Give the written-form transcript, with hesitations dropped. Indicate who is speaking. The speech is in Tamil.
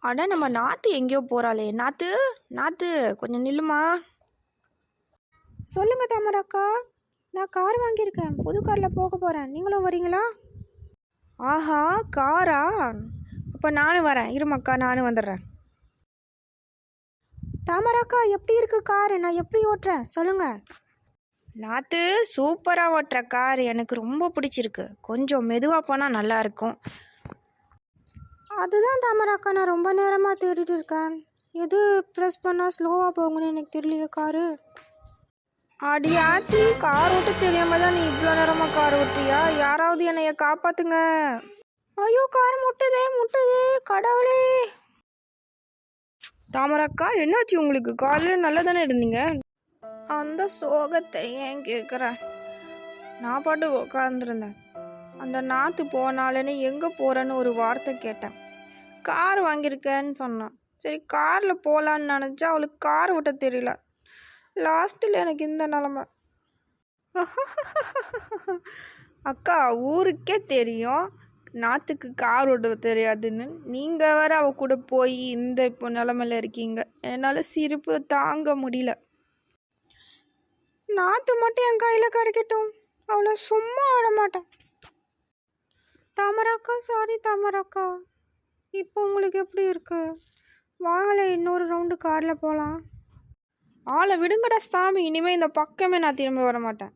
Speaker 1: அட நம்ம நாத்து எங்கேயோ போகிறாளே. நாத்து நாத்து கொஞ்சம் நில்லுமா. சொல்லுங்கள் தாமராக்கா, நான் கார் வாங்கியிருக்கேன், புது காரில் போக போகிறேன், நீங்களும் வரீங்களா? ஆஹா, காரா? அப்போ நானும் வரேன், இருமக்கா நானும் வந்துடுறேன். தாமராக்கா எப்படி இருக்கு காரு, நான் எப்படி ஓட்டுறேன் சொல்லுங்கள். நாத்து சூப்பராக ஓட்டுற கார் எனக்கு ரொம்ப பிடிச்சிருக்கு, கொஞ்சம் மெதுவாக போனால் நல்லாயிருக்கும். அதுதான் தாமராக்கா நான் ரொம்ப நேரமாக தேடிட்டு இருக்கேன், எது ப்ரெஸ் பண்ணால் ஸ்லோவாக போகணும்னு எனக்கு தெரியலையே காரு. அடி ஆத்தி, கார் ஓட்ட தெரியாம தான் நீ இவ்வளோ நேரமாக கார் ஓட்டுறியா? யாராவது என்னைய காப்பாத்துங்க. ஐயோ, கார் முட்டுதே முட்டுதே, கடவுளே. தாமராக்கா என்னாச்சு உங்களுக்கு? காலையில் நல்லா தானே இருந்தீங்க. அந்த சோகத்தை ஏன் கேட்குற? நான் பாட்டு உட்காந்துருந்தேன். அந்த நாற்று போனாலேன்னு எங்கே போகிறேன்னு ஒரு வார்த்தை கேட்டேன். கார் வாங்கியிருக்கேன்னு சொன்னான். சரி காரில் போகலான்னு நினச்சா அவளுக்கு கார் ஓட்ட தெரியல. லாஸ்ட்டில் எனக்கு இந்த நிலமை. அக்கா, ஊருக்கே தெரியும் நாத்துக்கு கார் ஓட்ட தெரியாதுன்னு. நீங்கள் வேற அவ கூட போய் இந்த இப்போ நிலமையில இருக்கீங்க. என்னால் சிரிப்பு தாங்க முடியல. நாற்று மட்டும் என் கையில் கிடைக்கட்டும், அவளை சும்மா விட மாட்டேன். தாமராக்கா, சாரி தாமராக்கா, இப்போ உங்களுக்கு எப்படி இருக்கு? வாங்கலை, இன்னொரு ரவுண்டு காரில் போகலாம். ஆளை விடுங்கடா சாமி, இனிமேல் இந்த பக்கமே நான் திரும்ப வர மாட்டேன்.